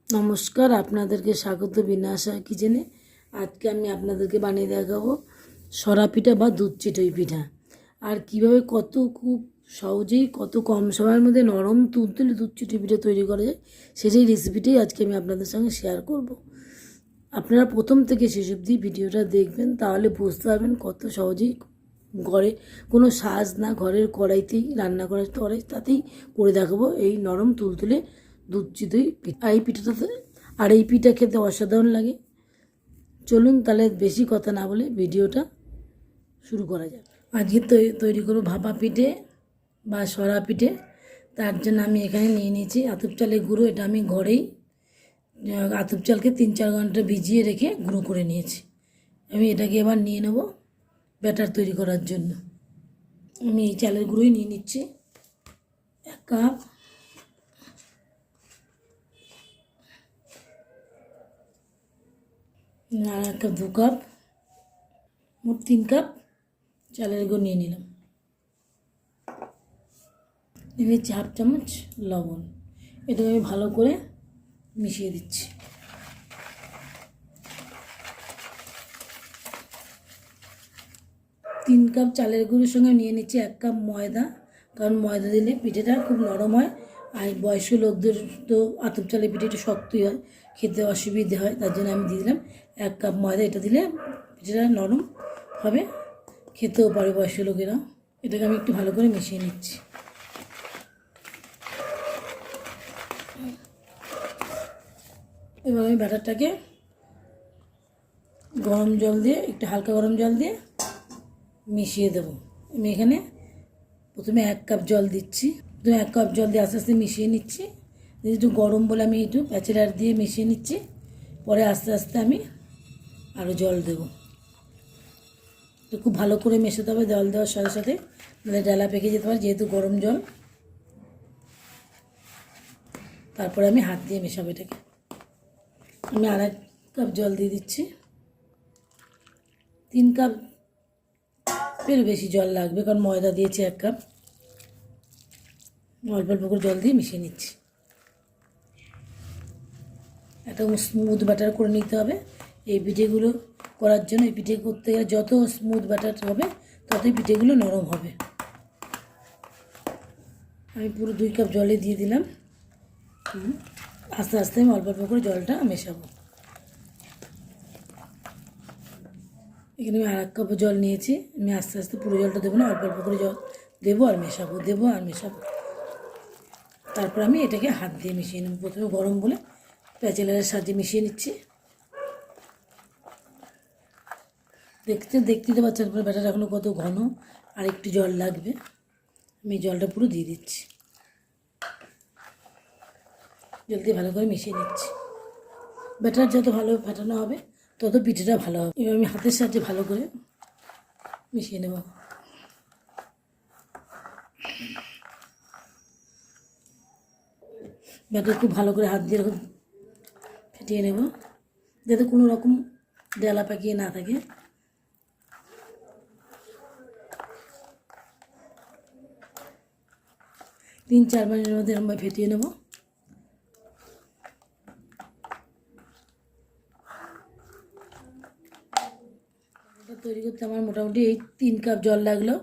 নমস্কার, আপনাদেরকে স্বাগত বিনাশা কিচেনে। আজকে আমি আপনাদেরকে বানিয়ে দেখাবো সরা পিঠা বা দুধ চিতই পিঠা। আর কিভাবে খুব সহজেই কত কম সময়ের মধ্যে নরম তুলতুলে দুধ চিতই পিঠা তৈরি করা যায়, সেই রেসিপিটাই আজকে আমি আপনাদের সঙ্গে শেয়ার করব। আপনারা প্রথম থেকে শেষ অবধি ভিডিওটা দেখবেন, তাহলে বুঝতে পারবেন কত সহজেই ঘরে কোনো সাজ না, ঘরের কড়াইতেই রান্না করার তাতেই করে দেখাবো এই নরম তুলতুলে দুধ চিতই পিঠা। এই পিঠা খেতে অসাধারণ লাগে। চলুন তাহলে বেশি কথা না বলে ভিডিওটা শুরু করা যাক। আজকে তৈরি করব ভাপা পিঠে বা সরা পিঠে। তার জন্য আমি এখানে নিয়ে নিয়েছি আতপ চালের গুঁড়ো। এটা আমি ঘরেই আতপ চালকে 3-4 ঘন্টা ভিজিয়ে রেখে গুঁড়ো করে নিয়েছি। আমি এটাকে এবার নিয়ে নেব ব্যাটার তৈরি করার জন্য। আমি এই চালের গুঁড়োই নিয়ে নিচ্ছি 1 কাপ। আর 1 কাপ, 2 কাপ, মোট 3 কাপ চালের গুঁড়ো নিয়ে নিলাম। নিয়ে নিচ্ছি 1/2 চামচ লবণ। এটাকে আমি ভালো করে মিশিয়ে দিচ্ছি। তিন কাপ চালের গুঁড়োর সঙ্গে নিয়ে নিচ্ছি 1 কাপ ময়দা, কারণ ময়দা দিলে পিঠেটা খুব নরম হয়। আর বয়স্ক লোকদের তো আতপ চালের পিঠেটা শক্তই হয়, খেতে অসুবিধে হয়, তার জন্য আমি দিয়ে দিলাম 1 কাপ ময়দা। এটা দিলে পিঠেটা নরম হবে, খেতেও পারে বয়স্ক লোকেরা। এটাকে আমি একটু ভালো করে মিশিয়ে নিচ্ছি। এবার আমি ব্যাটারটাকে গরম জল দিয়ে, একটু হালকা গরম জল দিয়ে মিশিয়ে দেবো। আমি এখানে প্রথমে 1 কাপ জল দিচ্ছি। 1 কাপ জল দিয়ে আস্তে আস্তে মিশিয়ে নিচ্ছি। একটু গরম বলে আমি একটু প্যাচেলার দিয়ে মিশিয়ে নিচ্ছি। পরে আস্তে আস্তে আমি আরও জল দেবো। তো খুব ভালো করে মেশাতে হবে জল দেওয়ার সাথে সাথে, নাহলে ডালা পেকে যেতে পারে, যেহেতু গরম জল। তারপরে আমি হাত দিয়ে মেশাবো এটাকে। আমি 1/2 কাপ জল দিয়ে দিচ্ছি। 3 কাপের বেশি জল লাগবে, কারণ ময়দা দিয়েছি 1 কাপ। অল্প অল্প করে জল দিয়ে মিশিয়ে নিচ্ছি। একটা স্মুথ ব্যাটার করে নিতে হবে এই পিঠেগুলো করার জন্য। এই পিঠে করতে গেলে যত স্মুথ ব্যাটার হবে ততই পিঠেগুলো নরম হবে। আমি পুরো 2 কাপ জলে দিয়ে দিলাম। আস্তে আস্তে আমি অল্প অল্প করে জলটা মেশাবো। এখানে আমি 1/2 কাপ জল নিয়েছি। আমি আস্তে আস্তে পুরো জলটা দেবো না, অল্প অল্প করে জল দেবো আর মেশাবো, তারপর আমি এটাকে হাত দিয়ে মিশিয়ে নেব। প্রথমে গরম বলে প্যাচেলারের সাহায্যে মিশিয়ে নিচ্ছি। দেখতে পাচ্ছেন আপনার ব্যাটার এখনও কত ঘন, আর একটু জল লাগবে। আমি জলটা পুরো দিয়ে দিচ্ছি। জল দিয়ে ভালো করে মিশিয়ে নিচ্ছি। ব্যাটার যত ভালো ফাটানো হবে তত পিঠেটা ভালো হবে। এবার আমি হাতের সাহায্যে ভালো করে মিশিয়ে নেব। ব্যাটার খুব ভালো করে হাত দিয়ে এরকম ফেটিয়ে নেব, যাতে কোনো রকম ডালা পাকিয়ে না থাকে। তিন 4 মিনিটের মধ্যে এরকমভাবে ফেটিয়ে নেব। এটা তৈরি করতে আমার মোটামুটি এই 3 কাপ জল লাগলো।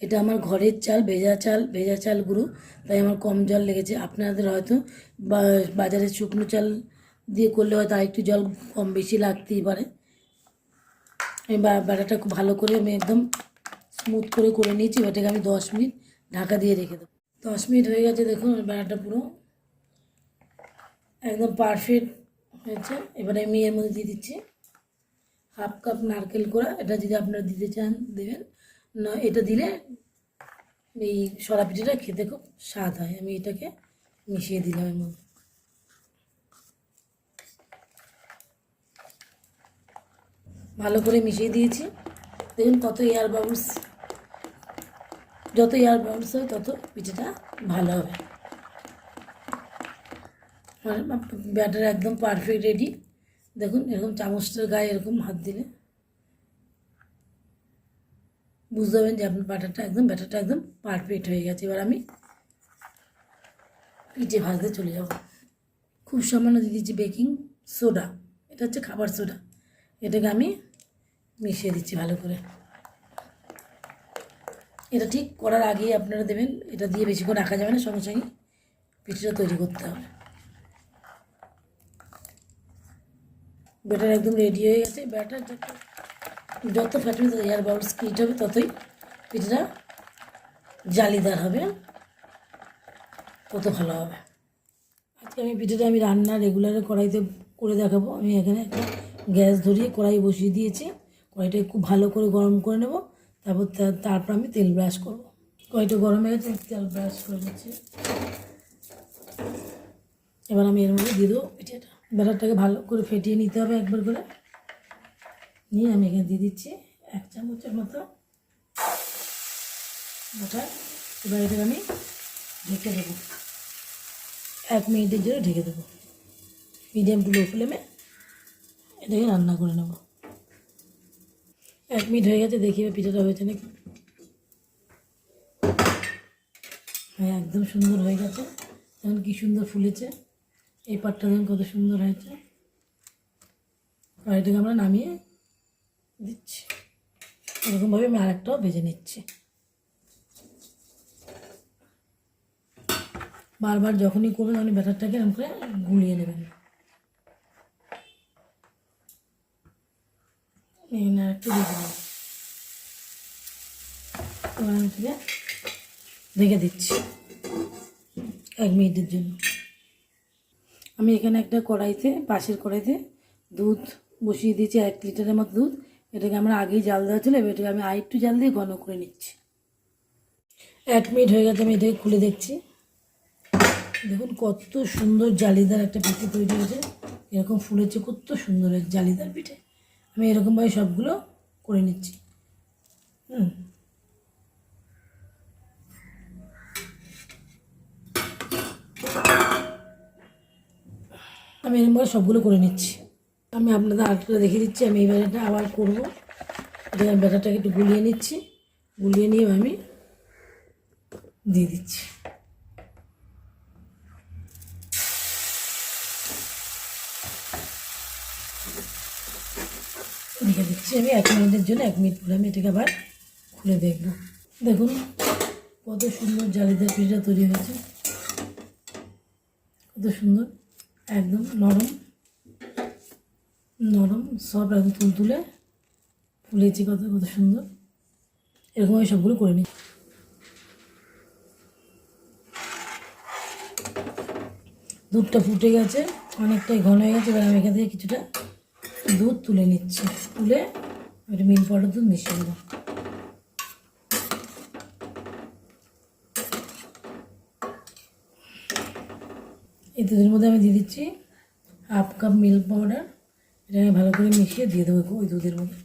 এটা আমার ঘরের চাল, ভেজা চাল গুঁড়ো, তাই আমার কম জল লেগেছে। আপনাদের হয়তো বাজারের শুকনো চাল দিয়ে করলে হয়তো আর একটু জল কম বেশি লাগতেই পারে। আমি ব্যাটারটা খুব ভালো করে আমি একদম স্মুথ করে নিয়েছি। এটাকে আমি 10 মিনিট ঢাকা দিয়ে রেখে দেবো। 10 মিনিট হয়ে গেছে, দেখুন ব্যাটারটা পুরো একদম পারফেক্ট হয়েছে। এবারে আমি এর মধ্যে দিয়ে দিচ্ছি 1/2 কাপ নারকেল কোড়া। এটা যদি আপনারা দিতে চান দেবেন না, এটা দিলে এই সরা পিঠাটা খেতে খুব স্বাদ হয়। আমি এটাকে মিশিয়ে দিলাম এর মধ্যে। ভালো করে মিশিয়ে দিয়েছি। দেখুন কত এয়ার বাবলস, যত এয়ার বাবলস হয় তত পিঠাটা ভালো হবে। ব্যাটার একদম পারফেক্ট রেডি। দেখুন এরকম চামচটার গায়ে এরকম হাত দিলে বুঝতে পারবেন যে আপনার ব্যাটারটা একদম পারফেক্ট হয়ে গেছে। এবার আমি পিঠে ভাজতে চলে যাব। খুব সামান্য দিয়ে দিচ্ছি বেকিং সোডা, এটা হচ্ছে খাবার সোডা। এটাকে আমি মিশিয়ে দিচ্ছি ভালো করে। এটা ঠিক করার আগেই আপনারা দেবেন, এটা দিয়ে বেশিক্ষণ রাখা যাবে না, সঙ্গে সঙ্গে পিঠাটা তৈরি করতে হবে। ব্যাটার একদম রেডি হয়ে গেছে। ব্যাটার যত ফাটবে এয়ার বাউলস হিট হবে ততই পিঠাটা জালিদার হবে, তত ভালো হবে। আজকে আমি পিঠাটা রান্না রেগুলারে কড়াইতে করে দেখাবো। আমি এখানে একটা গ্যাস ধরিয়ে কড়াই বসিয়ে দিয়েছি। কড়াইটা খুব ভালো করে গরম করে নেব, তারপর আমি তেল ব্রাশ করব। কড়াইটা গরম হয়ে গেছে, তেল ব্রাশ করে নিচ্ছি। এবার আমি এর মধ্যে দিয়ে দেবো পিঠাটা। ব্যাটারটাকে ভালো করে ফেটিয়ে নিতে হবে একবার করে। নিয়ে আমি এখানে দিয়ে দিচ্ছি 1 চামচের মতো ব্যাটার। এবার এটাকে আমি ঢেকে দেবো, 1 মিনিটের জন্য ঢেকে দেবো। মিডিয়াম টু লো ফ্লেমে এটাকে রান্না করে নেব। 1 মিনিট হয়ে গেছে, দেখি পিঠাটা হয়েছে নাকি। হ্যাঁ, একদম সুন্দর হয়ে গেছে। এখন কি সুন্দর ফুলেছে, এই পাটটা দেখুন কত সুন্দর হয়েছে। আর এটাকে আমরা নামিয়ে দিচ্ছি। এরকমভাবে আমি আরেকটাও ভেজে নিচ্ছি। বারবার যখনই করবেন তখনই ব্যাটারটাকে এরকম করে গুলিয়ে নেবেন। আরেকটু দিয়ে দেবেন। এবার আমি রেখে দিচ্ছি 1 মিনিটের জন্য। আমি এখানে একটা কড়াইতে, পাশের কড়াইতে দুধ বসিয়ে দিয়েছি, 1 লিটারের মতো দুধ। এটাকে আমরা আগেই জাল দেওয়া ছিল, এটাকে আমি আরেকটু জাল দিয়ে ঘন করে নিচ্ছি। 1 মিনিট হয়ে গেছে, আমি এটাকে খুলে দেখছি। দেখুন কত সুন্দর জালিদার একটা পিঠে তৈরি হয়েছে, এরকম ফুলেছে, কত সুন্দর জালিদার পিঠে। আমি এরকমভাবে সবগুলো করে নিচ্ছি। আমি এরকমভাবে সবগুলো করে নিচ্ছি। আমি আপনাদের আরেকটা দেখে দিচ্ছি। আমি এই ব্যাটারটা আবার করবো। এটা ব্যাটারটাকে একটু গুলিয়ে নিচ্ছি, গুলিয়ে নিয়ে আমি দিয়ে দিচ্ছি। রেখে দিচ্ছি আমি 1 মিনিটের জন্য। 1 মিনিট পরে আমি এটাকে আবার খুলে দেখব। দেখুন কত সুন্দর জালিদার পিঠাটা তৈরি হয়েছে, কত সুন্দর, একদম নরম নরম, সব একদম তুলতুলে ফুলেছে, কত কত সুন্দর। এরকম আমি সবগুলো করে নিই। দুধটা ফুটে গেছে, অনেকটাই ঘন হয়ে গেছে। এবার আমি এখান থেকে কিছুটা দুধ তুলে নিচ্ছি, তুলে একটা মিল্ক পাউডার দুধ মিশিয়ে দেবো। এই দুধের মধ্যে আমি দিয়ে দিচ্ছি 1/2 কাপ মিল্ক পাউডার। এটাকে ভালো করে মিশিয়ে দিয়ে দেবো, ওই দুধের মধ্যে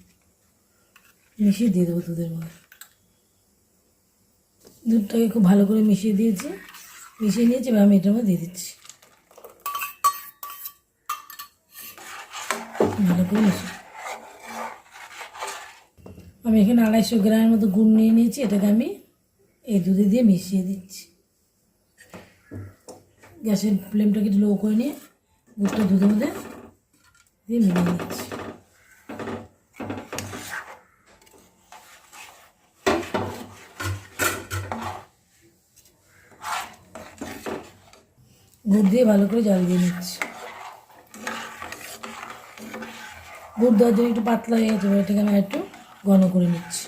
মিশিয়ে দিয়ে দেবো। দুধের মধ্যে দুধটাকে খুব ভালো করে মিশিয়ে দিয়েছি, মিশিয়ে নিয়েছি। এবার আমি এটার মধ্যে দিয়ে দিচ্ছি, ভালো করে মিশিয়ে। আমি এখানে 250 গ্রামের মতো গুড় নিয়ে নিয়েছি, এটাকে আমি এই দুধে দিয়ে মিশিয়ে দিচ্ছি। গ্যাসের ফ্লেমটাকে একটু লো করে নিয়ে গুড়টা দুধের মধ্যে দিয়ে মিলিয়ে দিচ্ছি। গুড় দিয়ে ভালো করে জাল দিয়ে নিচ্ছি। গুড় দেওয়ার জন্য একটু পাতলা হয়ে গেছে, এটাকে আমি একটু ঘন করে নিচ্ছি।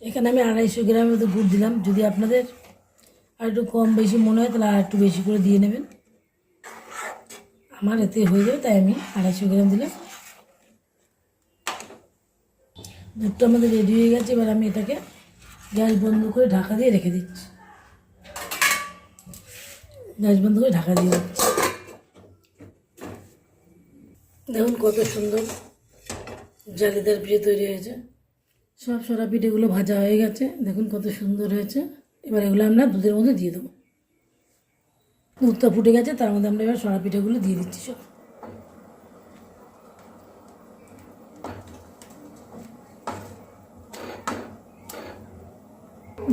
এখানে আমি 250 গ্রামের মতো গুড় দিলাম। যদি আপনাদের আর একটু কম বেশি মনে হয় তাহলে আর একটু বেশি করে দিয়ে নেবেন। আমার এতে হয়ে যাবে, তাই আমি 250 গ্রাম দিলাম। দুধটা আমাদের রেডি হয়ে গেছে। এবার আমি এটাকে গ্যাস বন্ধ করে ঢাকা দিয়ে রেখে দিচ্ছি। গ্যাস বন্ধ করে ঢাকা দিয়ে দিচ্ছি। দেখুন কত সুন্দর জালিদার পিঠে তৈরি হয়েছে। সব সরা পিঠেগুলো ভাজা হয়ে গেছে, দেখুন কত সুন্দর হয়েছে। এবার এগুলো আমরা দুধের মধ্যে দিয়ে দেবো। দুধটা ফুটে গেছে, তার মধ্যে আমরা এবার সরা পিঠেগুলো দিয়ে দিচ্ছি সব।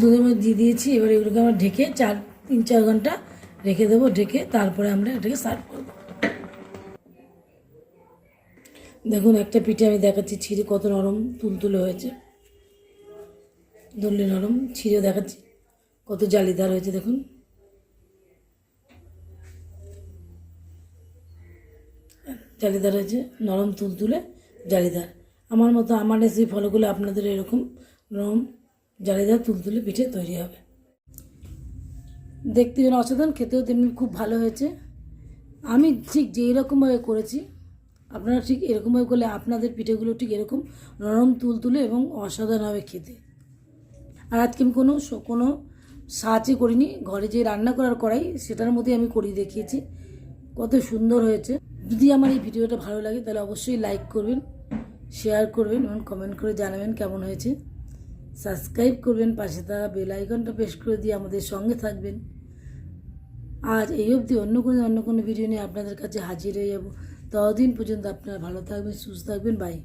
দুধের মধ্যে দিয়ে দিয়েছি। এবার এগুলোকে আমরা ঢেকে 3-4 ঘন্টা রেখে দেবো, ঢেকে তারপরে আমরা এটাকে সার্ভ করবো। দেখুন একটা পিঠে আমি দেখাচ্ছি ছিঁড়ে কত নরম তুলতুলে হয়েছে, ধরলে নরম, ছিঁড়েও দেখাচ্ছি কত জালিদার হয়েছে। দেখুন জালিদার হয়েছে, নরম তুলতুলে জালিদার। আমার মতো আমার রেসিপি ফলো করলে আপনাদের এরকম নরম জালিদার তুলতুলে পিঠে তৈরি হবে। দেখতে যেন অসাধারণ, খেতেও তেমনি খুব ভালো হয়েছে। আমি ঠিক যেই রকমভাবে করেছি আপনারা ঠিক এরকমভাবে করলে আপনাদের পিঠেগুলো ঠিক এরকম নরম তুলতুলে এবং অসাধারণ হবে খেতে। আর আজকে আমি কোনো সাহায্য করিনি, ঘরে যে রান্না করার কড়াই সেটার মধ্যে আমি করিয়ে দেখিয়েছি, কত সুন্দর হয়েছে। যদি আমার এই ভিডিওটা ভালো লাগে তাহলে অবশ্যই লাইক করবেন, শেয়ার করবেন এবং কমেন্ট করে জানাবেন কেমন হয়েছে। সাবস্ক্রাইব করবেন, পাশে থাকা বেল আইকনটা প্রেস করে দিয়ে আমাদের সঙ্গে থাকবেন। আজ এই অবধি অন্য কোনো ভিডিও নিয়ে আপনাদের কাছে হাজির হয়ে যাব। ততদিন পর্যন্ত আপনারা ভালো থাকবেন, সুস্থ থাকবেন, বাই।